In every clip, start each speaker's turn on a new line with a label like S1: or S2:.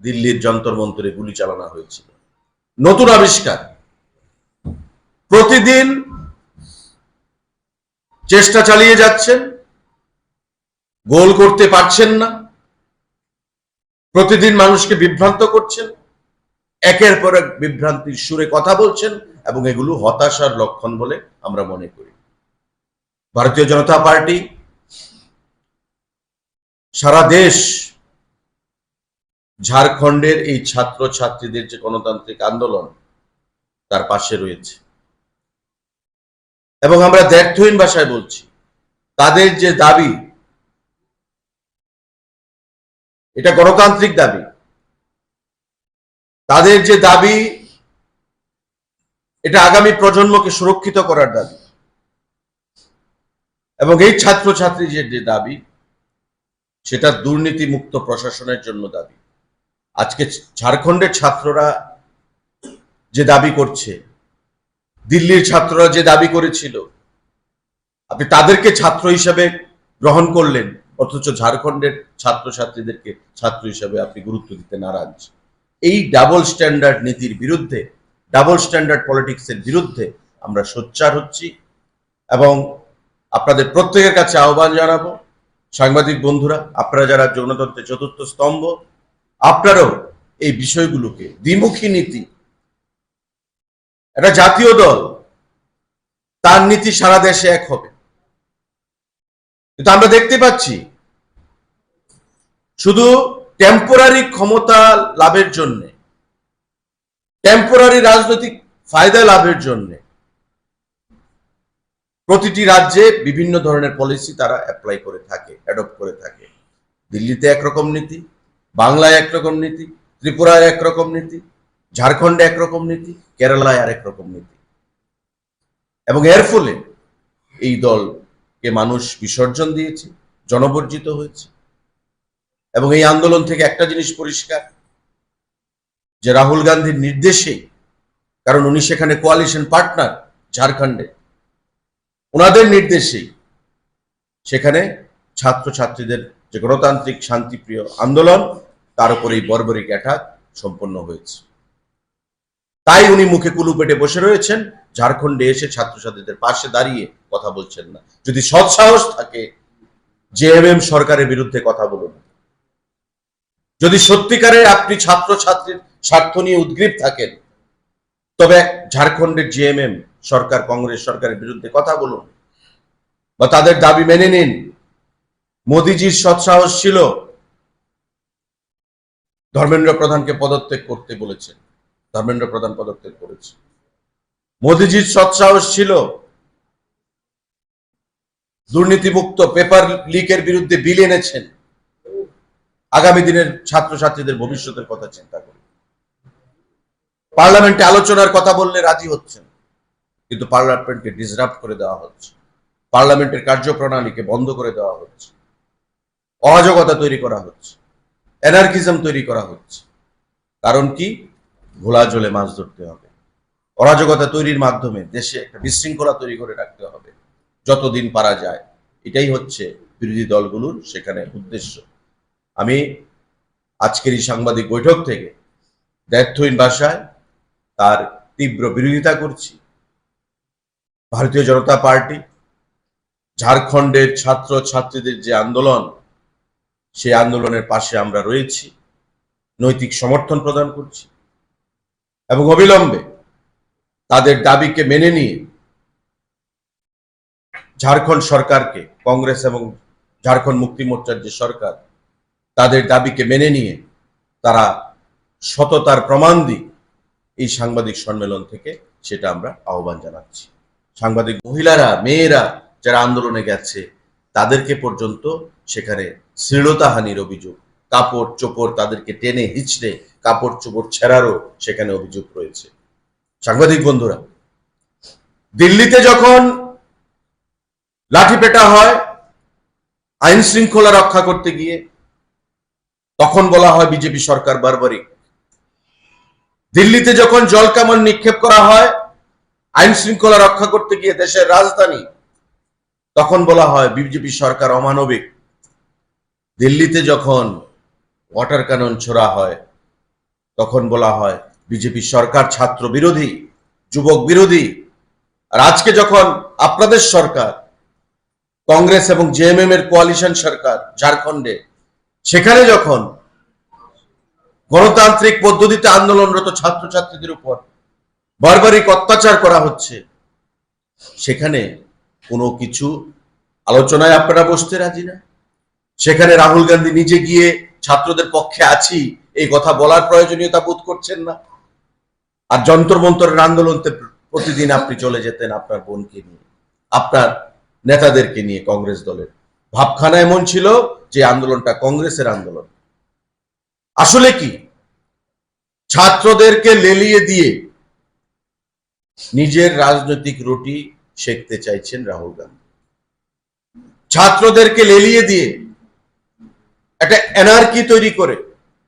S1: দিল্লির যন্তর মন্তরে গুলি চালানো হয়েছিল। নতুন আবিষ্কার, প্রতিদিন চেষ্টা চালিয়ে যাচ্ছেন, গোল করতে পারছেন না, প্রতিদিন মানুষকে বিভ্রান্ত করছেন, একের পর এক বিভ্রান্তির সুরে কথা বলছেন, এবং এগুলো হতাশার লক্ষণ বলে আমরা মনে করি। ভারতীয় জনতা পার্টি সারা দেশ ঝাড়খণ্ডের এই ছাত্র ছাত্রীদের যে গণতান্ত্রিক আন্দোলন তার পাশে রয়েছে, এবং আমরা দ্ব্যর্থহীন ভাষায় বলছি, তাদের যে দাবি, এটা গণতান্ত্রিক দাবি, তাদের যে দাবি এটা আগামী প্রজন্মকে সুরক্ষিত করার দাবি, এবং এই ছাত্র ছাত্রী যে দাবি সেটা দুর্নীতি মুক্ত প্রশাসনের জন্য দাবি। আজকে ঝাড়খণ্ডের ছাত্ররা যে দাবি করছে, দিল্লির ছাত্ররা যে দাবি করেছিল, আপনি তাদেরকে ছাত্র হিসেবে গ্রহণ করলেন, অথচ ঝাড়খণ্ডের ছাত্রছাত্রীদেরকে ছাত্র হিসেবে আপনি গুরুত্ব দিতে নারাজ। এই ডাবল স্ট্যান্ডার্ড নীতির বিরুদ্ধে, ডাবল স্ট্যান্ডার্ড পলিটিক্সের বিরুদ্ধে আমরা সোচ্চার হচ্ছি, এবং আপনাদের প্রত্যেকের কাছে আহ্বান জানাবো, সাংবাদিক বন্ধুরা, আপনারা যারা গণতন্ত্রের চতুর্থ স্তম্ভ, আপনারাও এই বিষয়গুলোকে, দ্বিমুখী নীতি, একটা জাতীয় দল, তার নীতি সারা দেশে এক হবে, কিন্তু আমরা দেখতে পাচ্ছি শুধু টেম্পোরারি ক্ষমতা লাভের জন্য, টেম্পোরারি রাজনৈতিক ফায়দা লাভের জন্য প্রতিটি রাজ্যে বিভিন্ন ধরনের পলিসি তারা অ্যাপ্লাই করে থাকে, অ্যাডপ্ট করে থাকে। দিল্লিতে একরকম নীতি, বাংলায় একরকম নীতি, ত্রিপুরায় একরকম নীতি, ঝাড়খণ্ডে একরকম নীতি, কেরালায় আরেক রকম নীতি, এবং এর ফলে এই দলকে মানুষ বিসর্জন দিয়েছে, জনবর্জিত হয়েছে। এবং এই আন্দোলন থেকে একটা জিনিস পরিষ্কার, যে রাহুল গান্ধীর নির্দেশেই, কারণ উনি সেখানে কোয়ালিশন পার্টনার ঝাড়খণ্ডে, ওনাদের নির্দেশেই সেখানে ছাত্রছাত্রীদের যে গণতান্ত্রিক শান্তিপ্রিয় আন্দোলন তার উপর এই বর্বরিক অ্যাটাক সম্পন্ন হয়েছে। তাই উনি মুখে কুলু পেটে বসে রয়েছেন, ঝাড়খণ্ডে এসে ছাত্রছাত্রীদের পাশে দাঁড়িয়ে কথা বলছেন না। যদি সৎসাহস থাকে, জেএমএম সরকারের বিরুদ্ধে কথা বলুন। যদি সত্যিকারে আপনি ছাত্রছাত্রীর স্বার্থ নিয়ে উদ্গ্রীব থাকেন, তবে ঝাড়খণ্ডের জেএমএম সরকার, কংগ্রেস সরকারের বিরুদ্ধে কথা বলুন, বা তাদের দাবি মেনে নিন। মোদিজির সৎসাহস ছিল ধর্মেন্দ্র প্রধানকে পদত্যাগ করতে বলেছেন, ধর্মেন্দ্র প্রধান পদত্যাগ করেছে। মোদিজির সৎসাহস ছিল দুর্নীতিমুক্ত পেপার লিকের বিরুদ্ধে বিল এনেছেন। আগামী দিনের ছাত্রছাত্রীদের ভবিষ্যতের কথা চিন্তা করে পার্লামেন্টে আলোচনার কথা বললে রাজি হচ্ছেন, কিন্তু পার্লামেন্টকে ডিসরাপ্ট করে দেওয়া হচ্ছে, পার্লামেন্টের কার্যপ্রণালীকে বন্ধ করে দেওয়া হচ্ছে, অরাজকতা তৈরি করা হচ্ছে, অ্যানার্কিজম তৈরি করা হচ্ছে। কারণ কি? ঘোলা জলে মাছ ধরতে হবে। অরাজকতা তৈরির মাধ্যমে দেশে একটা বিশৃঙ্খলা তৈরি করে রাখতে হবে যতদিন পারা যায়। এটাই হচ্ছে বিরোধী দলগুলোর সেখানে উদ্দেশ্য। আমি আজকের এই সাংবাদিক বৈঠক থেকে দ্ব্যর্থহীন ভাষায় তার তীব্র বিরোধিতা করছি। ভারতীয় জনতা পার্টি ঝাড়খণ্ডের ছাত্র ছাত্রীদের যে আন্দোলন, সেই আন্দোলনের পাশে আমরা রয়েছি, নৈতিক সমর্থন প্রদান করছি, এবং অবিলম্বে তাদের দাবিকে মেনে নিয়ে ঝাড়খণ্ড সরকারকে, কংগ্রেস এবং ঝাড়খণ্ড মুক্তি মোর্চার যে সরকার, তাদের দাবিকে মেনে নিয়ে তারা সততার প্রমাণ দিক এই সাংবাদিক সম্মেলন থেকে, সেটা আমরা আহ্বান জানাচ্ছি। সাংবাদিক মহিলারা, মেয়েরা যারা আন্দোলনে গেছে, তাদেরকে পর্যন্ত সেখানে শ্লীলতাহানির অভিযোগ, কাপড় চোপড় তাদেরকে টেনে হিচড়ে কাপড় চোপড় ছেঁড়ারও সেখানে অভিযোগ রয়েছে। সাংবাদিক বন্ধুরা, দিল্লিতে যখন লাঠিপেটা হয় আইন শৃঙ্খলা রক্ষা করতে গিয়ে, তখন বলা হয় বিজেপি সরকার বারবারিক। দিল্লিতে যখন জলকামান নিক্ষেপ করা হয় আইন শৃঙ্খলা রক্ষা করতে গিয়ে দেশের রাজধানী, তখন বলা হয় বিজেপি সরকার অমানবিক। দিল্লিতে যখন ওয়াটার ক্যানন ছোড়া হয়, তখন বলা হয় বিজেপি সরকার ছাত্র বিরোধী, যুবক বিরোধী। আর আজকে যখন আপনাদের সরকার, কংগ্রেস এবং জেএমএম এর কোয়ালিশন সরকার ঝাড়খণ্ডে, সেখানে যখন গণতান্ত্রিক পদ্ধতিতে আন্দোলনরত ছাত্রছাত্রীদের উপর বারবারিক অত্যাচার করা হচ্ছে, সেখানে কোনো কিছু আলোচনায় আপনারা বসতে রাজি না। সেখানে রাহুল গান্ধী নিজে গিয়ে ছাত্রদের পক্ষে আছি এই কথা বলার প্রয়োজনীয়তা বোধ করছেন না। আর যন্তর মন্তরের আন্দোলনতে প্রতিদিন আপনি চলে যেতেন আপনার বোনকে নিয়ে, আপনার নেতাদেরকে নিয়ে। কংগ্রেস দলের ভাবখানা এমন ছিল যে আন্দোলনটা কংগ্রেসের আন্দোলন। আসলে কি ছাত্রদেরকে লেলিয়ে দিয়ে নিজের রাজনৈতিক রুটি সেঁকতে চাইছেন রাহুল গান্ধী। ছাত্রদেরকে লেলিয়ে দিয়ে একটা এনার্কি তৈরি করে,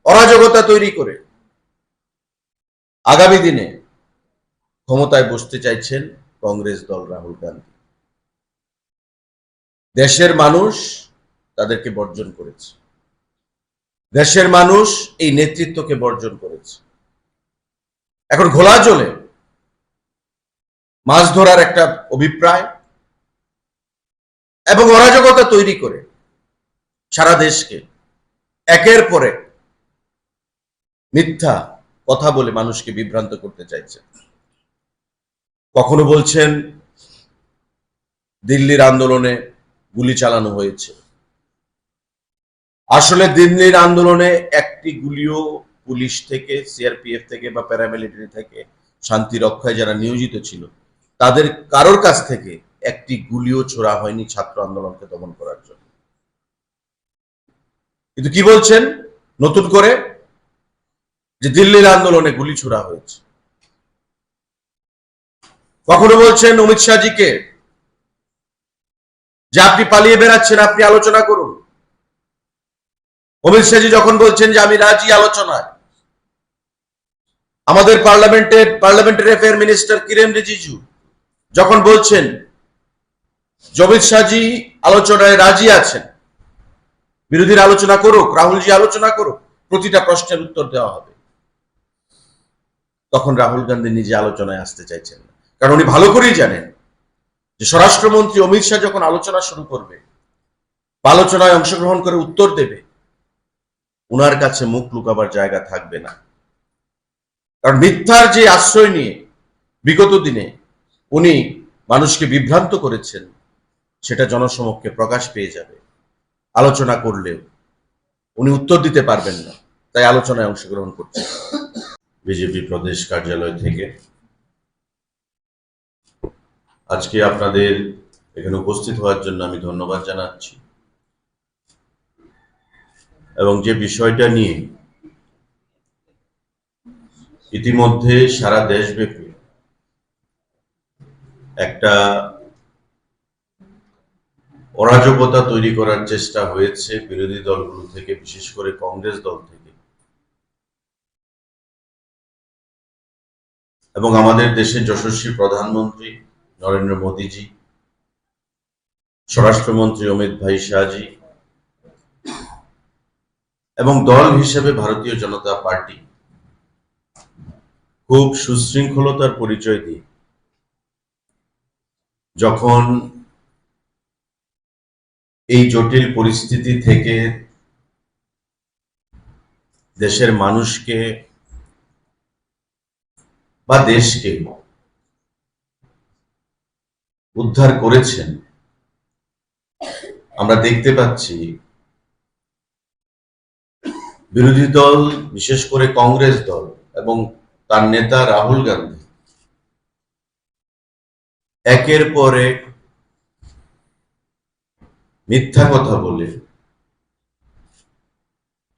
S1: অরাজকতা তৈরি করে আগামী দিনে ক্ষমতায় বসতে চাইছেন কংগ্রেস দল, রাহুল গান্ধী। দেশের মানুষ তাদেরকে বর্জন করেছে, দেশের মানুষ এই নেতৃত্বকে বর্জন করেছে। এখন ঘোলা জলে মাছ ধরার একটা অভিপ্রায় এবং অরাজকতা তৈরি করে সারা দেশকে একের পর এক মিথ্যা কথা বলে মানুষকে বিভ্রান্ত করতে চাইছে। কখনো বলছেন দিল্লির আন্দোলনে গুলি চালানো হয়েছে। আসলে দিল্লির আন্দোলনে একটি গুলিও পুলিশ থেকে, সিআরপিএফ থেকে বা প্যারামিলিটারি থেকে শান্তি রক্ষায় যারা নিয়োজিত ছিল তাদের কারোর কাছ থেকে একটি গুলিও ছোড়া হয়নি ছাত্র আন্দোলনকে দমন করার জন্য। কিন্তু কি বলছেন নতুন করে? যে দিল্লির আন্দোলনে গুলি ছোড়া হয়েছে। কখনো বলছেন অমিত শাহজিকে যে আপনি পালিয়ে বেড়াচ্ছেন, আপনি আলোচনা করুন। অমিত শাহজি যখন বলছেন যে আমি রাজি আলোচনায়, আমাদের parliamentary affair minister Kiren Rijiju যখন বলছেন যে অমিত শাহজি আলোচনায় রাজি আছেন, বিরোধীরা আলোচনা করুক, রাহুলজি আলোচনা করুক, প্রতিটা প্রশ্নের উত্তর দেওয়া হবে, তখন রাহুল গান্ধী নিজে আলোচনায় আসতে চাইছেন না। কারণ উনি ভালো করেই জানেন যে স্বরাষ্ট্রমন্ত্রী অমিত শাহ যখন আলোচনা শুরু করবে, আলোচনায় অংশগ্রহণ করে উত্তর দেবে, উনার কাছে মুখ লুকাবার জায়গা থাকবে না। কারণ মিথ্যার যে আশ্রয় নিয়ে বিগত দিনে উনি মানুষকে বিভ্রান্ত করেছেন, সেটা জনসমক্ষে প্রকাশ পেয়ে যাবে। আলোচনা করলেও উনি উত্তর দিতে পারবেন না, তাই আলোচনায় অংশগ্রহণ করছেন। বিজেপি প্রদেশ কার্যালয় থেকে আজকে আপনাদের এখানে উপস্থিত হওয়ার জন্য আমি ধন্যবাদ জানাচ্ছি। এবং যে বিষয়টা নিয়ে ইতিমধ্যে সারা দেশব্যাপী একটা অরাজকতা তৈরি করার চেষ্টা হয়েছে বিরোধী দলগুলো থেকে, বিশেষ করে কংগ্রেস দল থেকে, এবং আমাদের দেশের যশস্বী প্রধানমন্ত্রী নরেন্দ্র মোদীজি, স্বরাষ্ট্রমন্ত্রী অমিত ভাই শাহজি এবং দল হিসেবে ভারতীয় জনতা পার্টি খুব সুশৃঙ্খলতার পরিচয় দিয়ে যখন এই জটিল পরিস্থিতি থেকে দেশের মানুষকে বা দেশকে উদ্ধার করেছেন, আমরা দেখতে পাচ্ছি বিরোধী দল, বিশেষ করে কংগ্রেস দল এবং তার নেতা রাহুল গান্ধী একের পর এক মিথ্যা কথা বলে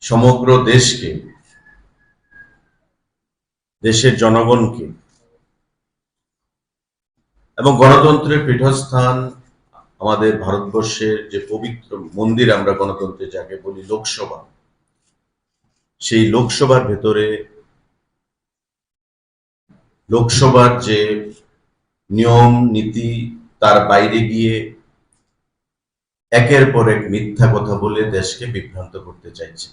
S1: সমগ্র দেশকে, দেশের জনগণকে এবং গণতন্ত্রের পীঠস্থান আমাদের ভারতবর্ষের যে পবিত্র মন্দির আমরা গণতন্ত্রে যাকে বলি লোকসভা, সেই লোকসভার ভেতরে লোকসভার যে নিয়ম নীতি তার বাইরে গিয়ে একের পর এক মিথ্যা কথা বলে দেশকে বিভ্রান্ত করতে চাইছে।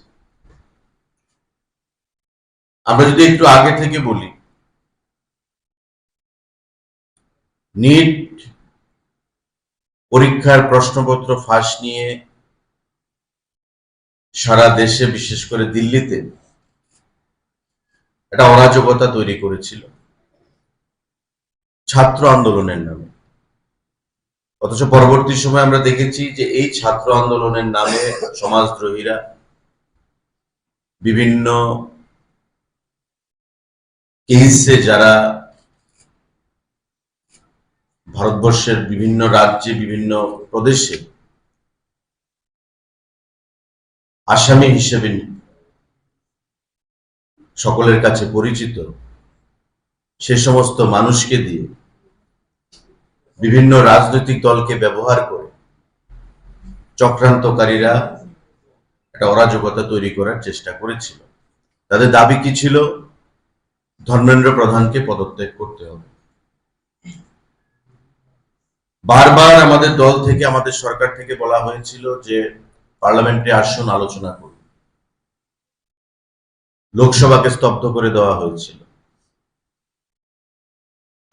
S1: আমরা যদি একটু আগে থেকে বলি, নিট পরীক্ষার প্রশ্নপত্র ফাঁস নিয়ে সারা দেশে, বিশেষ করে দিল্লিতে একটা অরাজকতা তৈরি করেছিল ছাত্র আন্দোলনের নামে। অথচ পরবর্তী সময় আমরা দেখেছি যে এই ছাত্র আন্দোলনের নামে সমাজদ্রোহীরা বিভিন্ন কেসে, যারা ভারতবর্ষের বিভিন্ন রাজ্যে, বিভিন্ন প্রদেশে আসামি হিসেবে সকলের কাছে পরিচিত, সে সমস্ত মানুষকে দিয়ে বিভিন্ন রাজনৈতিক দলকে ব্যবহার করে চক্রান্তকারীরা একটা অরাজকতা তৈরি করার চেষ্টা করেছিল। তাদের দাবি কি ছিল? ধর্মেন্দ্র প্রধানকে পদত্যাগ করতে হবে। বারবার আমাদের দল থেকে, আমাদের সরকার থেকে বলা হয়েছিল যে পার্লামেন্টে আসুন, আলোচনা করুন। লোকসভাকে স্তব্ধ করে দেওয়া হয়েছিল।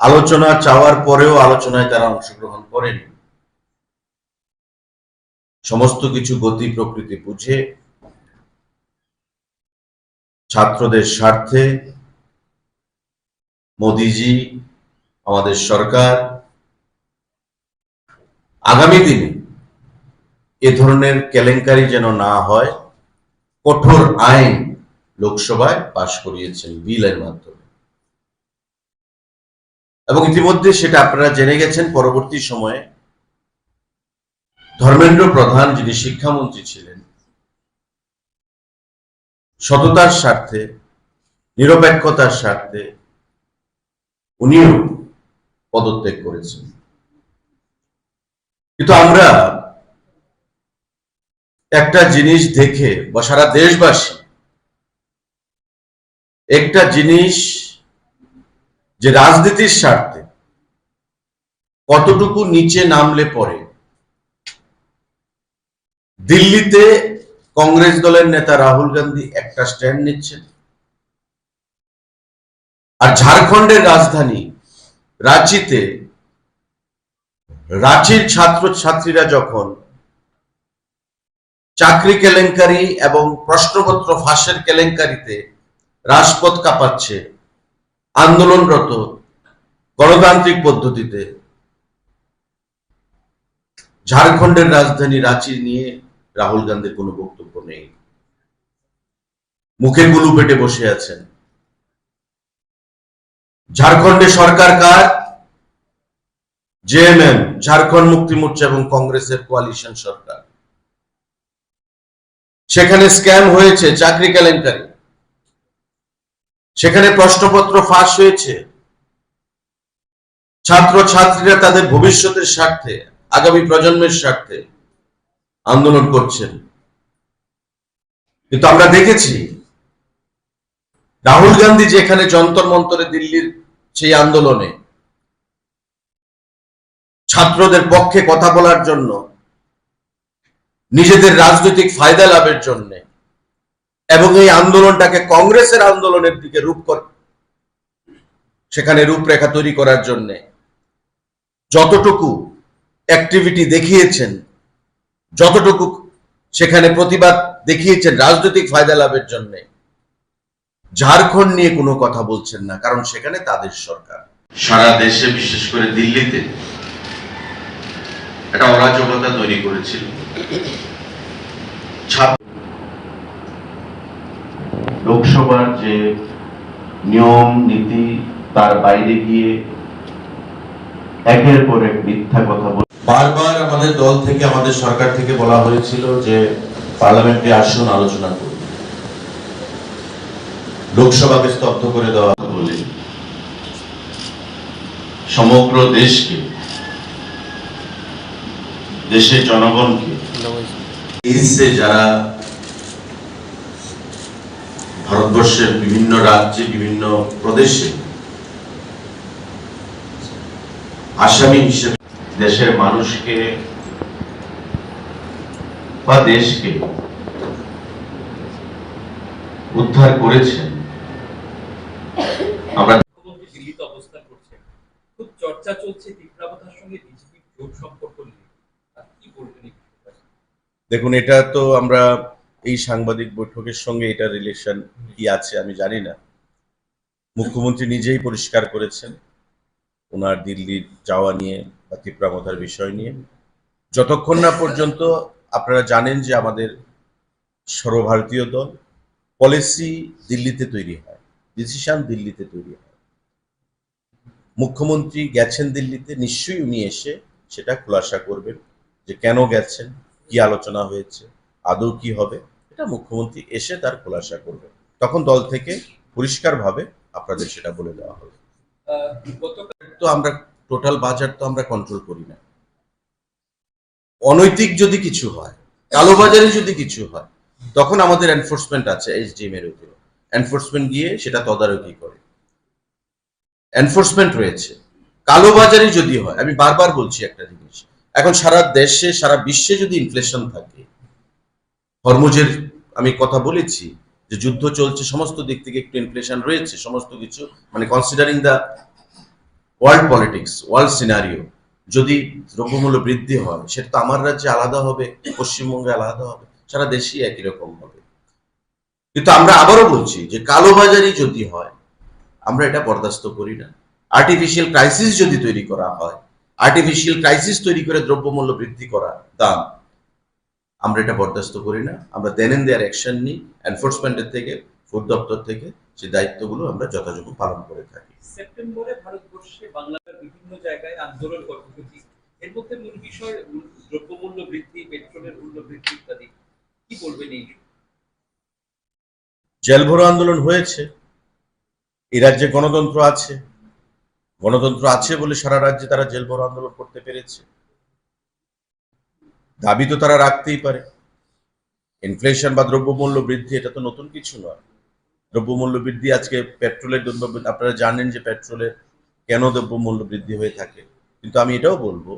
S1: আলোচনা চাওয়ার পরেও আলোচনায় তারা অংশগ্রহণ করেনি। সমস্ত কিছু গতি প্রকৃতি বুঝে ছাত্রদের স্বার্থে মোদিজি, আমাদের সরকার আগামী দিনে এ ধরনের কেলেঙ্কারি যেন না হয়, কঠোর আইন লোকসভায় পাশ করিয়েছেন বিলের মাধ্যমে। এবং ইতিমধ্যে সেটা আপনারা জেনে গেছেন, পরবর্তী সময়ে ধর্মেন্দ্র প্রধান, যিনি শিক্ষামন্ত্রী ছিলেন, সততার স্বার্থে, নিরপেক্ষতার স্বার্থে উনিও পদত্যাগ করেছেন। কিন্তু আমরা একটা জিনিস দেখে, বা সারা দেশবাসী একটা জিনিস, যে রাজনীতির স্বার্থে কতটুকু নিচে নামলে পরে দিল্লিতে কংগ্রেস দলের নেতা রাহুল গান্ধী একটা স্ট্যান্ড নিচ্ছেন, আর ঝাড়খণ্ডের রাজধানী রাঁচিতে রাঁচির ছাত্র ছাত্রীরা যখন চাকরি কেলেঙ্কারি এবং প্রশ্নপত্র ফাঁসের কেলেঙ্কারিতে রাজপথ কাঁপাচ্ছে, আন্দোলনরত গণতান্ত্রিক পদ্ধতিতে, ঝাড়খণ্ডের রাজধানী রাঁচি নিয়ে রাহুল গান্ধীর কোনো বক্তব্য নেই। মুখে গুলু পেটে বসে আছেন। ঝাড়খণ্ডে সরকার কার? জেএমএম, ঝাড়খণ্ড মুক্তি মোর্চা এবং কংগ্রেসের কোয়ালিশন সরকার। সেখানে স্ক্যাম হয়েছে, চাকরি কেলেঙ্কারি, সেখানে প্রশ্নপত্র ফাঁস হয়েছে। ছাত্র ছাত্রীরা তাদের ভবিষ্যতের স্বার্থে, আগামী প্রজন্মের স্বার্থে আন্দোলন করছেন। কিন্তু আমরা দেখেছি রাহুল গান্ধী যেখানে যন্তর মন্তরে দিল্লির সেই আন্দোলনে ছাত্রদের পক্ষে কথা বলার জন্য, নিজেদের রাজনৈতিক ফায়দা লাভের জন্য, এবং এই আন্দোলনটাকে কংগ্রেসের আন্দোলনের দিকে সেখানে রূপরেখা তৈরি করার জন্য যতটুকু অ্যাক্টিভিটি দেখিয়েছেন, যতটুকু সেখানে প্রতিবাদ দেখিয়েছেন রাজনৈতিক ফায়দা লাভের জন্য, ঝাড়খণ্ড নিয়ে কোনো কথা বলছেন না, কারণ সেখানে তাদের সরকার। সারা দেশে, বিশেষ করে দিল্লিতে একটা অরাজকতা তৈরি করেছিল। লোকসভার যে নিয়ম নীতি, তার বাইরে গিয়ে একের পর এক মিথ্যা কথা বলে। বারবার আমাদের দল থেকে, আমাদের সরকার থেকে বলা হয়েছিল যে পার্লামেন্টে আসুন, আলোচনা করুন। লোকসভাকে স্তব্ধ করে দেওয়া বলে সমগ্র দেশকে, দেশের জনগণকে, যারা ভারতবর্ষের বিভিন্ন রাজ্যে, বিভিন্ন প্রদেশে আসামি হিসেবে দেশের মানুষকে বা দেশকে উদ্ধার করেছেন, আমরা
S2: মুখ্যমন্ত্রী দিল্লিতে অবস্থান করছেন, খুব চর্চা চলছে তীব্রাবতার সঙ্গে বিজেপির জোট সম্পর্ক নিয়ে। কি বলবেন এই বিষয়টা?
S1: দেখুন, এটা তো আমরা এই সাংবাদিক বৈঠকের সঙ্গে এটা রিলেশন কি আছে আমি জানি না। মুখ্যমন্ত্রী নিজেই পরিষ্কার করেছেন ওনার দিল্লি যাওয়া নিয়ে বা তীব্রাবতার বিষয় নিয়ে। যতক্ষণ না পর্যন্ত আপনারা জানেন যে আমাদের সর্বভারতীয় দল পলিসি দিল্লিতে তৈরি হয়, ডিসিশন দিল্লিতে তৈরি হয়। মুখ্যমন্ত্রী গেছেন দিল্লিতে, নিশ্চয়ই উনি এসে সেটা খোলাসা করবেন যে কেন গেছেন, কি আলোচনা হয়েছে, আদৌ কি হবে, এটা মুখ্যমন্ত্রী এসে তার খোলাসা করবেন। তখন দল থেকে পরিষ্কারভাবে আপনাদের সেটা বলে দেওয়া হবে।
S2: গতকাল
S1: তো আমরা টোটাল বাজার তো আমরা কন্ট্রোল করি না। অনৈতিক যদি কিছু হয়, কালোবাজারে যদি কিছু হয়, তখন আমাদের এনফোর্সমেন্ট আছে এসডিএম এর উপর। এনফোর্সমেন্ট গিয়ে সেটা তদারকি করে, এনফোর্সমেন্ট রয়েছে। কালোবাজারি যদি হয়, আমি বারবার বলছি একটা জিনিস, এখন সারা দেশে সারা বিশ্বে যদি ইনফ্লেশন থাকে, হরমুজের আমি কথা বলেছি যে যুদ্ধ চলছে, সমস্ত দিক থেকে একটু ইনফ্লেশন রয়েছে, সমস্ত কিছু মানে considering the world politics, world scenario, যদি দ্রব্যমূল্য বৃদ্ধি হয় সেটা তো আমার রাজ্যে আলাদা হবে, পশ্চিমবঙ্গে আলাদা হবে, সারা দেশই একই রকম হবে। কিন্তু আমরা আবারও বলছি যে কালোবাজারি যদি হয়, আমরা এটা বরদাস্ত করি না। আর্টিফিশিয়াল ক্রাইসিস যদি তৈরি করা হয়, আর্টিফিশিয়াল ক্রাইসিস তৈরি করে দ্রব্যমূল্য বৃদ্ধি করা, দাম, আমরা এটা বরদাস্ত করি না। আমরা দেন এন্ড দেয়ার অ্যাকশন নিই, এনফোর্সমেন্টের থেকে, ফুড দপ্তর থেকে, সেই দায়িত্বগুলো আমরা যথাযথ পালন করে থাকি।
S2: সেপ্টেম্বরে ভারতবর্ষে বাংলার বিভিন্ন জায়গায় আন্দোলন কর্মসূচি, এর মধ্যে মূল বিষয় দ্রব্যমূল্য বৃদ্ধি, পেট্রোলের মূল্য বৃদ্ধি ইত্যাদি। কি বলবেন এই?
S1: জেল ভরো আন্দোলন হয়েছে, এই রাজ্যে গণতন্ত্র আছে, গণতন্ত্র আছে বলে সারা রাজ্যে তারা জেল ভরো আন্দোলন করতে পেরেছে। দাবি তো তারা রাখতেই পারে। ইনফ্লেশন বা দ্রব্যমূল্য বৃদ্ধি এটা তো নতুন কিছু নয়। দ্রব্যমূল্য বৃদ্ধি, আজকে পেট্রোলের আপনারা জানেন যে পেট্রোলের কেন দ্রব্যমূল্য বৃদ্ধি হয়ে থাকে। কিন্তু আমি এটাও বলবো,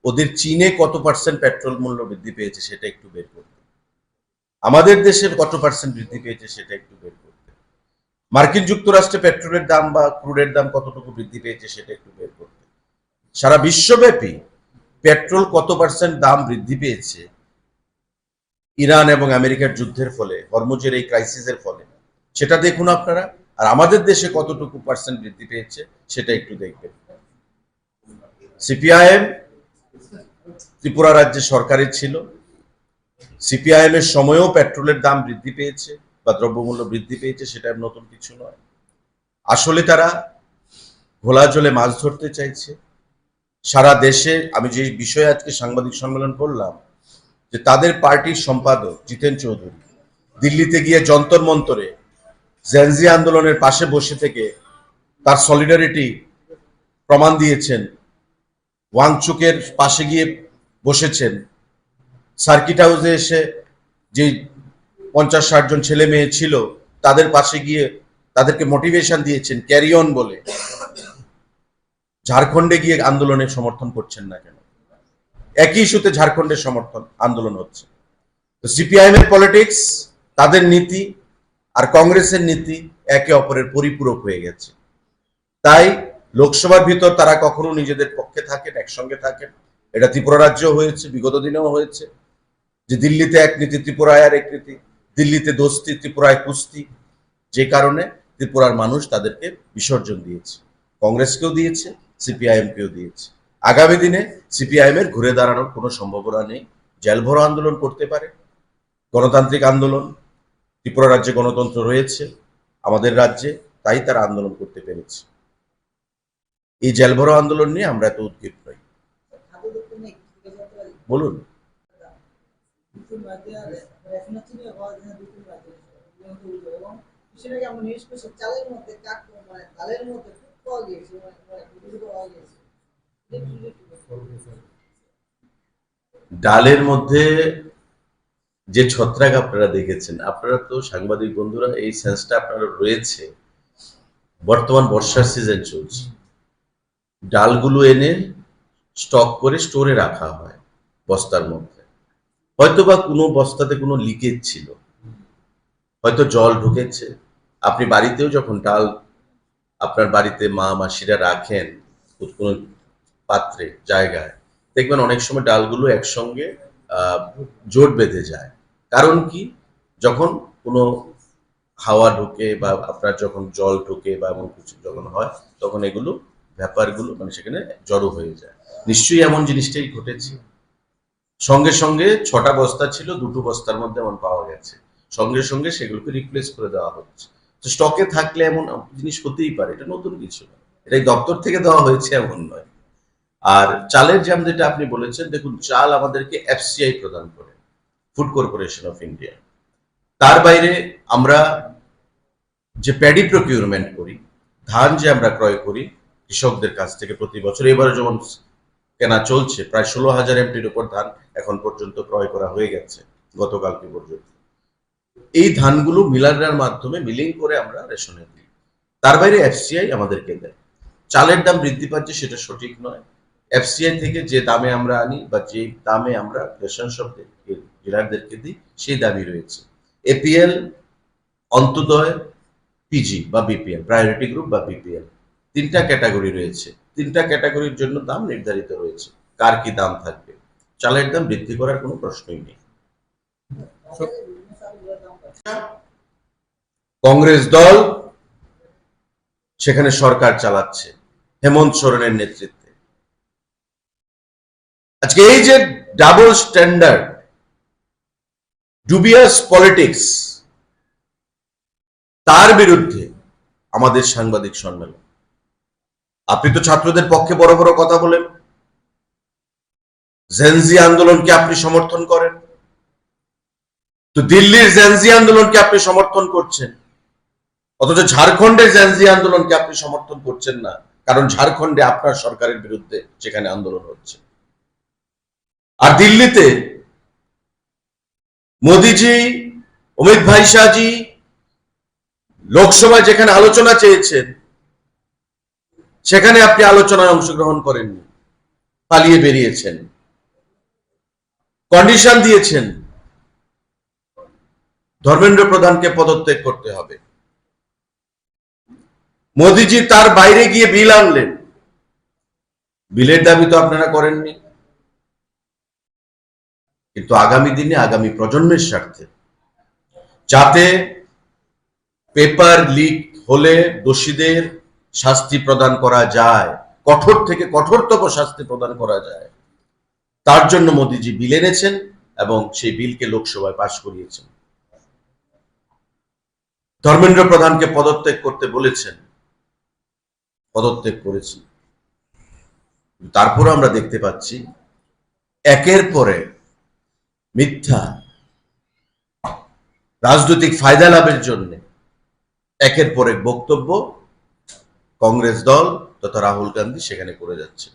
S1: ওদের চীনে কত পার্সেন্ট পেট্রোল মূল্য বৃদ্ধি পেয়েছে সেটা একটু বের করতে, আমাদের দেশে কত পার্সেন্ট বৃদ্ধি পেয়েছে সেটা একটু বের করতে, মার্কিন যুক্তরাষ্ট্রে পেট্রোলের দাম বা ক্রুডের দাম কতটুকু বৃদ্ধি পেয়েছে সেটা একটু বের করতে, সারা বিশ্বব্যাপী পেট্রোল কত পার্সেন্ট দাম বৃদ্ধি পেয়েছে ইরান এবং আমেরিকার যুদ্ধের ফলে, হরমুজের এই ক্রাইসিসের ফলে, সেটা দেখুন আপনারা। আর আমাদের দেশে কতটুকু পার্সেন্ট বৃদ্ধি পেয়েছে সেটা একটু দেখবেন। সিপিআইএম ত্রিপুরা রাজ্যে সরকারের ছিল, সিপিআইএম এর সময়েও পেট্রোলের দাম বৃদ্ধি পেয়েছে বা দ্রব্যমূল্য বৃদ্ধি পেয়েছে, সেটা নতুন কিছু নয়। আসলে তারা ঘোলা জলে মাছ ধরতে চাইছে সারা দেশে। আমি যে বিষয়ে আজকে সাংবাদিক সম্মেলন করলাম, যে তাদের পার্টির সম্পাদক জিতেন চৌধুরী দিল্লিতে গিয়ে যন্তর মন্তরে জেনজি আন্দোলনের পাশে বসে থেকে তার সলিডারিটি প্রমাণ দিয়েছেন, ওয়াংচুকের পাশে গিয়ে বসেছেন, সার্কিট হাউসে এসে যে 50-60 জন ছেলে মেয়ে ছিল তাদের পাশে গিয়ে তাদেরকে মোটিভেশন দিয়েছেন, ক্যারি অন বলে। ঝাড়খণ্ডে গিয়ে আন্দোলনের সমর্থন করছেন না কেন? একই ইস্যুতে ঝাড়খণ্ডের সমর্থন আন্দোলন হচ্ছে। তো সিপিআইএম এর পলিটিক্স, তাদের নীতি আর কংগ্রেসের নীতি একে অপরের পরিপূরক হয়ে গেছে। তাই লোকসভার ভিতর তারা কখনো নিজেদের পক্ষে থাকেন, একসঙ্গে থাকেন। এটা ত্রিপুরা রাজ্যেও হয়েছে, বিগত দিনেও হয়েছে, যে দিল্লিতে এক নীতি, ত্রিপুরায় আর এক নীতি, দিল্লিতে দোস্তি, ত্রিপুরায় কুস্তি, যে কারণে ত্রিপুরার মানুষ তাদেরকে বিসর্জন দিয়েছে, কংগ্রেসকেও দিয়েছে, সিপিআইএম কেও দিয়েছে। আগামী দিনে সিপিআইএম এর ঘুরে দাঁড়ানোর কোনো সম্ভাবনা নেই। জেল ভরো আন্দোলন করতে পারে, গণতান্ত্রিক আন্দোলন, ত্রিপুরা রাজ্যে গণতন্ত্র রয়েছে, আমাদের রাজ্যে, তাই তারা আন্দোলন করতে পেরেছে। এই জেল ভরো আন্দোলন নিয়ে আমরা এত উদ্গ্রীব নই। বলুন। ডালের মধ্যে যে ছত্রাক আপনারা দেখেছেন, আপনারা তো সাংবাদিক বন্ধুরা এই সেন্সটা আপনারা রয়েছে। বর্তমান বর্ষার সিজন চলছে, ডালগুলো এনে স্টক করে স্টোরে রাখা হয় বস্তার মধ্যে। হয়তোবা কোনো বস্তাতে কোনো লিকেজ ছিল, হয়তো জল ঢুকেছে। আপনি বাড়িতেও যখন ডাল আপনার বাড়িতে মা মাসিরা রাখেন কোনো পাত্রে জায়গায়, দেখবেন অনেক সময় ডালগুলো একসঙ্গে জোট বেঁধে যায়। কারণ কি? যখন কোনো হাওয়া ঢোকে বা আপনার যখন জল ঢোকে বা এমন কিছু যখন হয়, তখন এগুলো ব্যাপারগুলো মানে সেখানে জড়ো হয়ে যায়। নিশ্চয়ই এমন জিনিসটাই ঘটেছে। সঙ্গে সঙ্গে 6টা বস্তা ছিল, 2টো বস্তার মধ্যে এমন পাওয়া গেছে, সঙ্গে সঙ্গে সেগুলোকে রিপ্লেস করে দেওয়া হচ্ছে। তো স্টকে থাকলে এমন জিনিস হতেই পারে, এটা নতুন কিছু না, এটা এই দপ্তর থেকে দেওয়া হয়েছে এমন নয়। আর চালের জাম যেটা আপনি বলেছেন, দেখুন চাল আমাদেরকে এফসিআই প্রদান করে, ফুড কর্পোরেশন অফ ইন্ডিয়া। তার বাইরে আমরা যে প্যাডি প্রকিউরমেন্ট করি, ধান যে আমরা ক্রয় করি কৃষকদের কাছ থেকে প্রতি বছর, এবারে যেমন কেনা চলছে প্রায় 16,000 এমটির উপর ধান এখন পর্যন্ত ক্রয় করা হয়ে গেছে গতকালকে পর্যন্ত। এই ধানগুলো মিলাররার মাধ্যমে মিলিং করে আমরা রেশনে দিই। তার বাইরে এফসিআই আমাদেরকে দেয়। চালের দাম বৃদ্ধি পাচ্ছে সেটা সঠিক নয়। এফসিআই থেকে যে দামে আমরা আনি বা যে দামে আমরা রেশন শপদেরকে ডিলারদেরকে দিই সেই দামই রয়েছে। এপিএল, অন্তোদয়, পিজি বা বিপিএল, প্রায়োরিটি গ্রুপ বা বিপিএল, 3টা ক্যাটাগরি রয়েছে। 3টা ক্যাটাগরির জন্য দাম নির্ধারিত রয়েছে, কার কি দাম থাকবে। চালের দাম বৃদ্ধি করার কোনো প্রশ্নই নেই। কংগ্রেস দল সেখানে সরকার চালাচ্ছে হেমন্ত সোরেনের নেতৃত্বে। আজকে এই যে ডাবল স্ট্যান্ডার্ড, ডুবিয়াস পলিটিক্স, তার বিরুদ্ধে আমাদের সাংবাদিক সম্মেলন। আপনি তো ছাত্রদের পক্ষে বড় বড় কথা বলেন, জেনজি আন্দোলনকে আপনি সমর্থন করেন, তো দিল্লির জেনজি আন্দোলনকে আপনি সমর্থন করছেন, অথচ ঝাড়খণ্ডের জেনজি আন্দোলনকে আপনি সমর্থন করছেন না, কারণ ঝাড়খণ্ডে আপনার সরকারের বিরুদ্ধে সেখানে আন্দোলন হচ্ছে। আর দিল্লিতে মোদিজি, অমিত ভাই শাহজি লোকসভায় যেখানে আলোচনা চেয়েছেন, সেখানে আপনি আলোচনায় অংশগ্রহণ করেননি, পালিয়ে বেরিয়েছেন, কন্ডিশন দিয়েছেন ধর্মেন্দ্র প্রধানকে পদত্যাগ করতে হবে। মোদিজি তার বাইরে গিয়ে বিল আনলেন, বিলের দাবি তো আপনারা করেননি। কিন্তু আগামী দিনে আগামী প্রজন্মের স্বার্থে, যাতে পেপার লিক হলে দোষীদের শাস্তি প্রদান করা যায়, কঠোর থেকে কঠোরতম শাস্তি প্রদান করা যায়, তার জন্য মোদিজি বিল এনেছেন এবং সেই বিলকে লোকসভায় পাশ করিয়েছেন। ধর্মেন্দ্র প্রধানকে পদত্যাগ করতে বলেছেন, পদত্যাগ করেছেন। তারপর আমরা দেখতে পাচ্ছি একের পরে মিথ্যা রাজনৈতিক ফায়দা লাভের জন্য একের পর এক বক্তব্য কংগ্রেস দল তথা রাহুল গান্ধী সেখানে করে যাচ্ছে।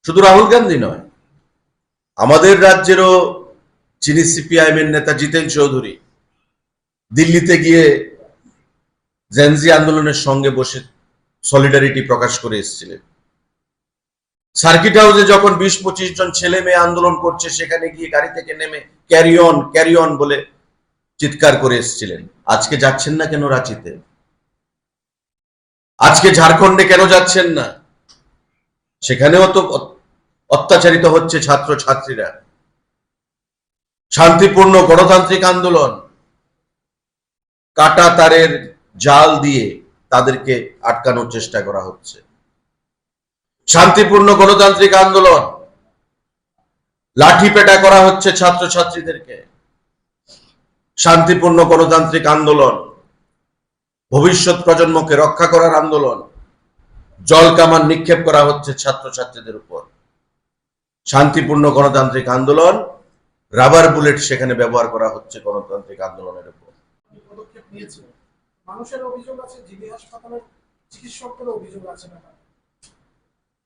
S1: শুধু রাহুল গান্ধী নয়, আমাদের রাজ্যেরও যিনি সিপিআইএম এর নেতা জিতেন চৌধুরী দিল্লিতে গিয়ে জেনজি আন্দোলনের সঙ্গে বসে সলিডারিটি প্রকাশ করে এসেছিলেন। সার্কিট হাউসে যখন 20-25 জন ছেলে মেয়ে আন্দোলন করছে, সেখানে গিয়ে গাড়ি থেকে নেমে ক্যারি অন বলে চিৎকার করে এসেছিলেন। আজকে যাচ্ছেন না কেন রাঁচিতে? আজকে ঝাড়খণ্ডে কেন যাচ্ছেন না? সেখানেও তো অত্যাচারিত হচ্ছে ছাত্র ছাত্রীরা। শান্তিপূর্ণ গণতান্ত্রিক আন্দোলন, কাটা তারের জাল দিয়ে তাদেরকে আটকানোর চেষ্টা করা হচ্ছে। শান্তিপূর্ণ গণতান্ত্রিক আন্দোলন, লাঠি পেটা করা হচ্ছে ছাত্র ছাত্রীদেরকে। শান্তিপূর্ণ গণতান্ত্রিক আন্দোলন, ভবিষ্যৎ প্রজন্মকে রক্ষা করার আন্দোলন, জল কামান নিক্ষেপ করা হচ্ছে ছাত্র ছাত্রীদের উপর। শান্তিপূর্ণ গণতান্ত্রিক আন্দোলন, রাবার বুলেট সেখানে ব্যবহার করা হচ্ছে গণতান্ত্রিক আন্দোলনের উপর।
S3: পদক্ষেপ নিয়েছে। মানুষের অভিযোগ আছে, জিবি হাসপাতালের চিকিৎসকদের অভিযোগ আছে না,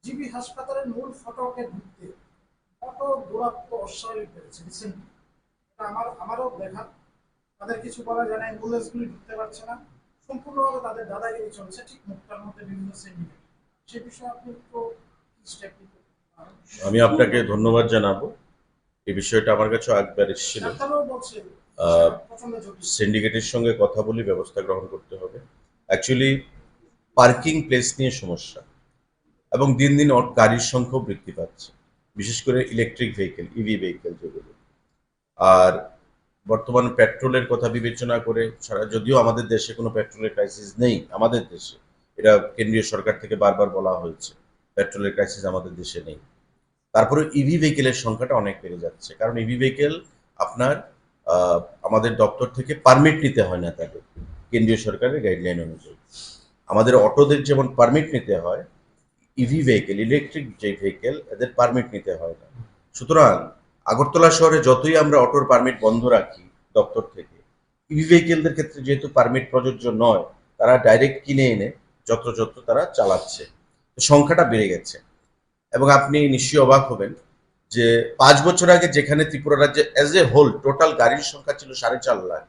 S3: জিবি হাসপাতালের মূল ফটকে ঢুকতে কত দূরত্ব অস্বাভাবিক বেড়েছে রিসেন্টলি। আমারও দেখা, তাদের কিছু বলা যায় না, অ্যাম্বুলেন্সগুলি ঢুকতে পারছে না, সম্পূর্ণভাবে তাদের দাদাগিরি চলছে ঠিক মুখটার মধ্যে বিভিন্ন সিন্ডিকেট। সে বিষয়ে আপনি তো স্টেপ নিতে।
S1: আমি আপনাকে ধন্যবাদ জানাবো। এই বিষয়টা আমার কাছে একবার এসেছিল, সিন্ডিকেটের সঙ্গে কথা বলে ব্যবস্থা গ্রহণ করতে হবে। অ্যাকচুয়ালি পার্কিং প্লেস নিয়ে সমস্যা, এবং দিন দিন গাড়ির সংখ্যাও বৃদ্ধি পাচ্ছে, বিশেষ করে ইলেকট্রিক ভেহিকেল, ইভি ভেহিকেল যেগুলো। আর বর্তমান পেট্রোলের কথা বিবেচনা করে সারা, যদিও আমাদের দেশে কোনো পেট্রোলের ক্রাইসিস নেই, আমাদের দেশে এটা কেন্দ্রীয় সরকার থেকে বারবার বলা হয়েছে পেট্রোলের ক্রাইসিস আমাদের দেশে নেই, তারপরে ইভি ভেহিকেলের সংখ্যাটা অনেক বেড়ে যাচ্ছে। কারণ ইভি ভেহিকেল আপনার আমাদের দপ্তর থেকে পারমিট নিতে হয় না তাদের, কেন্দ্রীয় সরকারের গাইডলাইন অনুযায়ী। আমাদের অটোদের যেমন পারমিট নিতে হয়, ইভি ভেহিকেল, ইলেকট্রিক যে ভেহিকেল, এদের পারমিট নিতে হয় না। সুতরাং আগরতলা শহরে যতই আমরা অটোর পারমিট বন্ধ রাখি দপ্তর থেকে, ইভি ভেহিকেলদের ক্ষেত্রে যেহেতু পারমিট প্রযোজ্য নয়, তারা ডাইরেক্ট কিনে এনে যত্রযত্র তারা চালাচ্ছে, সংখ্যাটা বেড়ে গেছে। এবং আপনি নিশ্চয়ই অবাক হবেন যে 5 বছর আগে যেখানে ত্রিপুরা রাজ্যে অ্যাজ এ হোল টোটাল গাড়ির সংখ্যা ছিল 4.5 লাখ,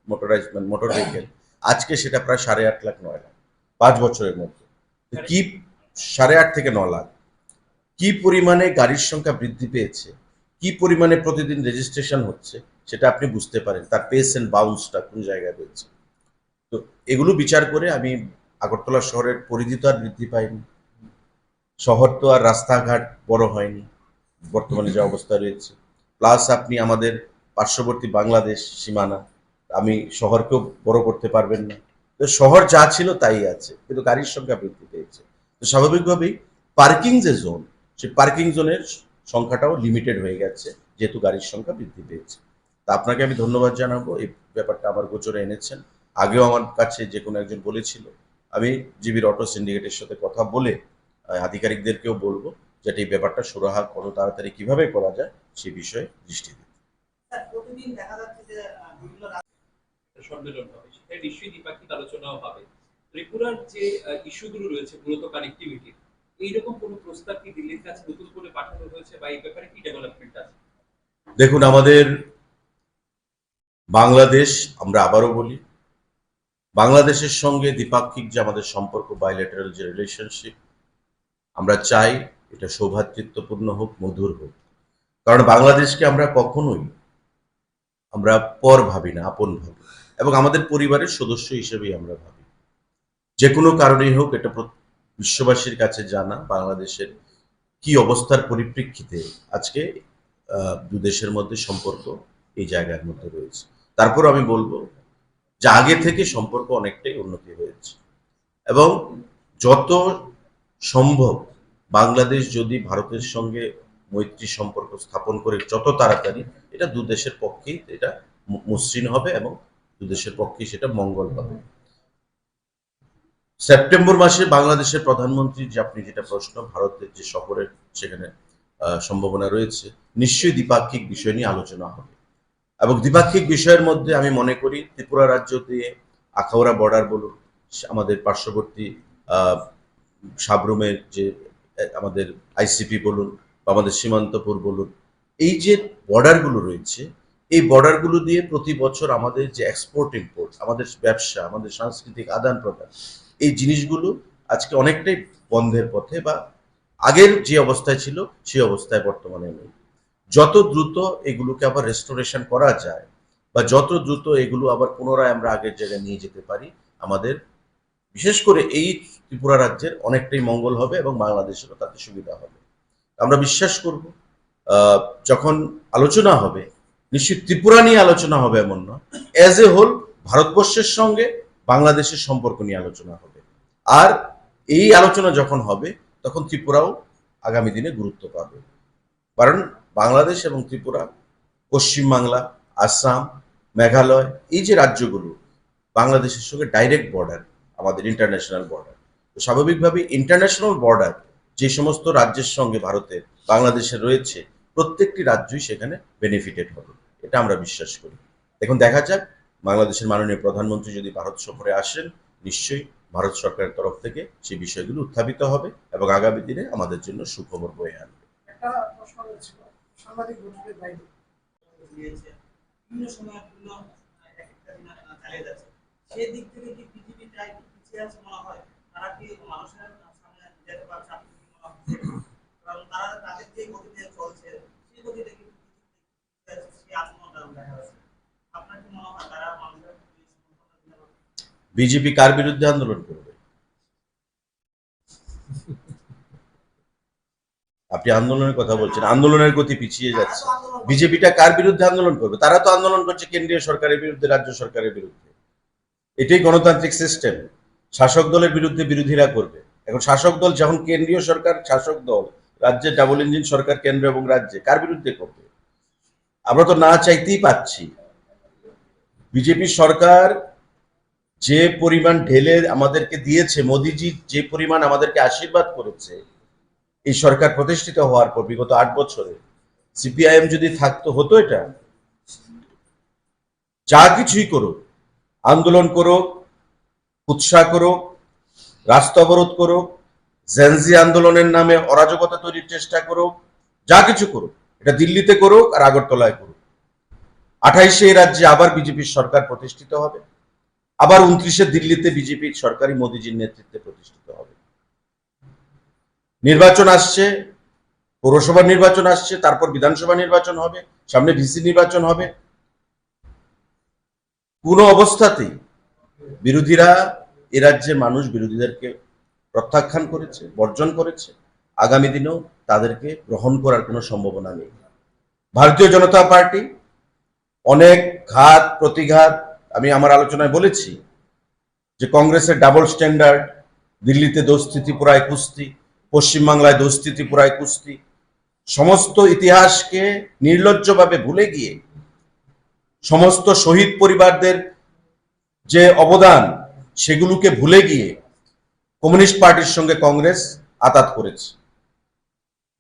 S1: মোটরাইজ মানে মোটর ভেহিকেল, আজকে সেটা প্রায় 8.5 লাখ 9 লাখ, 5 বছরের মধ্যে। তো কি 8.5 থেকে 9 লাখ, কি পরিমাণে গাড়ির সংখ্যা বৃদ্ধি পেয়েছে, কি পরিমাণে প্রতিদিন রেজিস্ট্রেশন হচ্ছে, সেটা আপনি বুঝতে পারেন তার পেস এন্ড বাউন্সটা কোন জায়গায় রয়েছে। তো এগুলো বিচার করে আমি, আগরতলা শহরের পরিধি তো আর বৃদ্ধি পাইনি, শহর তো আর রাস্তাঘাট বড় হয়নি বর্তমানে যে অবস্থা রয়েছে, প্লাস আপনি আমাদের পার্শ্ববর্তী বাংলাদেশ সীমানা, আমি শহরকেও বড় করতে পারবেন না। তো শহর যা ছিল তাই আছে, কিন্তু গাড়ির সংখ্যা বৃদ্ধি পেয়েছে। তো স্বাভাবিকভাবেই পার্কিং যে জোন, সেই পার্কিং জোনের সংখ্যাটাও লিমিটেড হয়ে গেছে, যেহেতু গাড়ির সংখ্যা বৃদ্ধি পেয়েছে। তা আপনাকে আমি ধন্যবাদ জানাবো, এই ব্যাপারটা আমার গোচরে এনেছেন। আগেও আমার কাছে যে কোনো একজন বলেছিল, আমি জিবির অটো সিন্ডিকেটের সাথে কথা বলে আধিকারিকদেরকেও বলবো যাতে এই ব্যাপারটা সুরাহা কত তাড়াতাড়ি কিভাবে করা যায় সেই বিষয়ে দৃষ্টি দিতে।
S4: স্যার, প্রতিদিন দেখা যাচ্ছে যে বিভিন্ন
S2: সম্মেলন হবে, সেখানে নিশ্চয়ই দ্বিপাক্ষিক আলোচনাও হবে। ত্রিপুরার যে ইস্যুগুলো রয়েছে মূলত কানেক্টিভিটির, এইরকম কোনো প্রস্তাব কি দিল্লির কাছে নতুন করে পাঠানো হয়েছে বা এই ব্যাপারে কি ডেভেলপমেন্ট আছে?
S1: দেখুন, আমাদের বাংলাদেশ, আমরা আবারও বলি, বাংলাদেশের সঙ্গে দ্বিপাক্ষিক যে আমাদের সম্পর্ক, বাইলেটারাল যে রিলেশনশিপ, আমরা চাই এটা সৌভ্রাতৃত্বপূর্ণ হোক, মধুর হোক। কারণ বাংলাদেশকে আমরা কখনোই আমরা পর ভাবি না, আপন ভাবি, এবং আমাদের পরিবারের সদস্য হিসেবেই আমরা ভাবি। যে কোনো কারণেই হোক, এটা বিশ্ববাসীর কাছে জানা বাংলাদেশের কি অবস্থার পরিপ্রেক্ষিতে আজকে দু দেশের মধ্যে সম্পর্ক এই জায়গার মধ্যে রয়েছে। তারপর আমি বলবো যে আগে থেকে সম্পর্ক অনেকটাই উন্নতি হয়েছে, এবং যত সম্ভব বাংলাদেশ যদি ভারতের সঙ্গে মৈত্রী সম্পর্ক স্থাপন করে যত তাড়াতাড়ি, এটা দু দেশের পক্ষেই এটা মসৃণ হবে এবং দু দেশের পক্ষেই সেটা মঙ্গল হবে। সেপ্টেম্বর মাসে বাংলাদেশের প্রধানমন্ত্রী যে আপনি যেটা প্রশ্ন, ভারতের যে সফরের সেখানে সম্ভাবনা রয়েছে, নিশ্চয়ই দ্বিপাক্ষিক বিষয় নিয়ে আলোচনা হবে। এবং দ্বিপাক্ষিক বিষয়ের মধ্যে আমি মনে করি ত্রিপুরা রাজ্য দিয়ে আখাউড়া বর্ডার বলুন, আমাদের পার্শ্ববর্তী সাবরুমের যে আমাদের আইসিপি বলুন, বা আমাদের সীমান্তপুর বলুন, এই যে বর্ডারগুলো রয়েছে, এই বর্ডারগুলো দিয়ে প্রতি বছর আমাদের যে এক্সপোর্ট ইম্পোর্ট, আমাদের ব্যবসা, আমাদের সাংস্কৃতিক আদান প্রদান, এই জিনিসগুলো আজকে অনেকটাই বন্ধের পথে, বা আগের যে অবস্থায় ছিল সেই অবস্থায় বর্তমানে নেই। যত দ্রুত এগুলোকে আবার রেস্টোরেশন করা যায়, বা যত দ্রুত এগুলো আবার পুনরায় আমরা আগের জায়গায় নিয়ে যেতে পারি, আমাদের বিশেষ করে এই ত্রিপুরা রাজ্যের অনেকটাই মঙ্গল হবে এবং বাংলাদেশেরও তাতে সুবিধা হবে। আমরা বিশ্বাস করব যখন আলোচনা হবে, নিশ্চিত ত্রিপুরা নিয়ে আলোচনা হবে এমন নয়, অ্যাজ এ হোল ভারতবর্ষের সঙ্গে বাংলাদেশের সম্পর্ক নিয়ে আলোচনা হবে। আর এই আলোচনা যখন হবে তখন ত্রিপুরাও আগামী দিনে গুরুত্ব পাবে। কারণ বাংলাদেশ এবং ত্রিপুরা, পশ্চিমবাংলা, আসাম, মেঘালয়, এই যে রাজ্যগুলো বাংলাদেশের সঙ্গে ডাইরেক্ট বর্ডার, আমাদের ইন্টারন্যাশনাল বর্ডার। তো স্বাভাবিকভাবে ইন্টারন্যাশনাল বর্ডার যে সমস্ত রাজ্যের সঙ্গে ভারতের বাংলাদেশের রয়েছে, প্রত্যেকটি রাজ্যই সেখানে বেনিফিটেড হবে, এটা আমরা বিশ্বাস করি। এখন দেখা যাক, বাংলাদেশের মাননীয় প্রধানমন্ত্রী যদি ভারত সফরে আসেন, নিশ্চয়ই ভারত সরকারের তরফ থেকে সেই বিষয়গুলো উত্থাপিত হবে এবং আগামী দিনে আমাদের জন্য সুখবর বয়ে আনবে।
S3: একটা প্রশ্ন হয়েছিল সাংবাদিক বৈঠকের বাইরে,
S4: দিয়েছে বিভিন্ন সময় বিভিন্ন এক একটা দিন চালিয়ে যাচ্ছে, সেই দিক থেকে কি পৃথিবী চাই পিছিয়ে আছে মনে হয়? তারা কি মানুষের সামনে যেতে পারছে আপনি কি মনে হচ্ছে? কারণ তারা তাদের যে গতিতে চলছে সেই গতিতে কিন্তু সেই আচরণটা দেখা যাচ্ছে। আপনার কি মনে হয় তারা মানুষের
S1: বিজেপি কার বিরুদ্ধে আন্দোলন করবে? আপনি আন্দোলনের কথা বলছেন, আন্দোলনের গতি পিছিয়ে যাচ্ছে।
S3: তারা তো আন্দোলন করছে।
S1: বিজেপিটা কার বিরুদ্ধে আন্দোলন করবে? তারা তো আন্দোলন করছে কেন্দ্রীয় সরকারের বিরুদ্ধে, রাজ্য সরকারের বিরুদ্ধে। এটাই গণতান্ত্রিক সিস্টেম। শাসক দলের বিরুদ্ধে বিরোধীরা করবে। এখন শাসক দল যখন কেন্দ্রীয় সরকার শাসক দল, রাজ্যে ডাবল ইঞ্জিন সরকার কেন্দ্র এবং রাজ্যে, কার বিরুদ্ধে করবে? আমরা তো না চাইতেই পাচ্ছি। বিজেপি সরকার যে পরিমাণ ঢেলে আমাদেরকে দিয়েছে, মোদিজি যে পরিমাণ আমাদেরকে আশীর্বাদ করেছে, এই সরকার প্রতিষ্ঠিত হওয়ার পর বিগত 8 বছরে সিপিআইএম যদি থাকতো, হতো এটা? যা কিছুই করুক, আন্দোলন করুক, উৎসাহ করুক, রাস্তা অবরোধ করুক, জেনজি আন্দোলনের নামে অরাজকতা তৈরির চেষ্টা করুক, যা কিছু করুক, এটা দিল্লিতে করুক আর আগরতলায় করুক, 28-এ এই রাজ্যে আবার বিজেপির সরকার প্রতিষ্ঠিত হবে, আবার 29-এ দিল্লিতে বিজেপির সরকারি মোদিজির নেতৃত্বে প্রতিষ্ঠিত হবে। নির্বাচন আসছে, পৌরসভা নির্বাচন আসছে, তারপর বিধানসভা নির্বাচন হবে, সামনে ভিসি নির্বাচন হবে। কোনো অবস্থাতেই বিরোধীরা, এ রাজ্যের মানুষ বিরোধীদেরকে প্রত্যাখ্যান করেছে, বর্জন করেছে। আগামী দিনেও তাদেরকে গ্রহণ করার কোনো সম্ভাবনা নেই। ভারতীয় জনতা পার্টি অনেক ঘাত প্রতিঘাত, আমি আমার আলোচনায় বলেছি যে কংগ্রেসের ডাবল স্ট্যান্ডার্ড, দিল্লিতে দোস্তি ত্রিপুরায় কুস্তি, পশ্চিমবাংলায় দোস্তি ত্রিপুরায় কুস্তি, সমস্ত ইতিহাসকে নির্লজ্জভাবে ভুলে গিয়ে, সমস্ত শহীদ পরিবারদের যে অবদান সেগুলোকে ভুলে গিয়ে কমিউনিস্ট পার্টির সঙ্গে কংগ্রেস আতাত করেছে।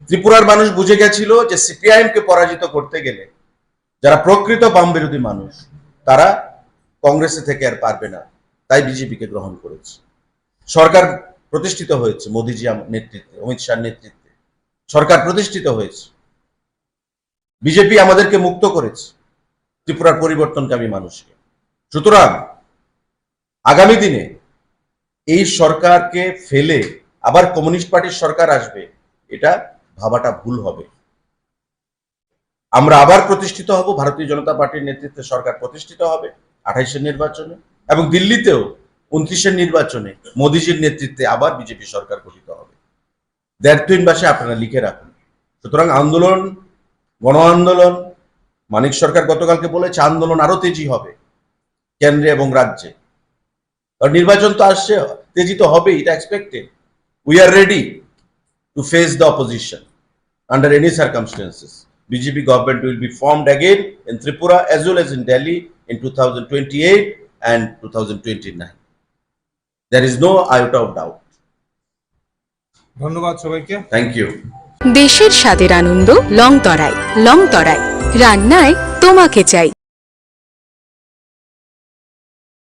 S1: ত্রিপুরার মানুষ বুঝে গেছিল যে সিপিআইএম কে পরাজিত করতে গেলে যারা প্রকৃত বাম বিরোধী মানুষ তারা কংগ্রেসে থেকে আর পারবে না, তাই বিজেপিকে গ্রহণ করেছে। সরকার প্রতিষ্ঠিত হয়েছে মোদিজি নেতৃত্বে, অমিত শাহর নেতৃত্বে সরকার প্রতিষ্ঠিত হয়েছে। বিজেপি আমাদেরকে মুক্ত করেছে ত্রিপুরার পরিবর্তনকামী মানুষকে। সুতরাং আগামী দিনে এই সরকারকে ফেলে আবার কমিউনিস্ট পার্টির সরকার আসবে, এটা ভাবাটা ভুল হবে। আমরা আবার প্রতিষ্ঠিত হব, ভারতীয় জনতা পার্টির নেতৃত্বে সরকার প্রতিষ্ঠিত হবে 28-এর নির্বাচনে, এবং দিল্লিতেও 29-এর নির্বাচনে মোদিজির নেতৃত্বে আবার বিজেপি সরকার গঠিত হবে। 1.5-3 মাসে আপনারা লিখে রাখুন। সুতরাং আন্দোলন, গণ আন্দোলন, মানিক সরকার গতকালকে বলেছে আন্দোলন আরো তেজি হবে কেন্দ্রে এবং রাজ্যে। নির্বাচন তো আসছে, তেজি তো হবেই, এটা expected. We are ready to face the opposition under any circumstances. BJP government will be formed again in Tripura as well as in Delhi in 2028 and 2029. There is no iota of doubt.
S5: ধন্যবাদ সবাইকে।
S1: Thank you.
S6: দেশের স্বাদের আনন্দ লংতরায়। লংতরায় রান্নায় তোমাকে চাই।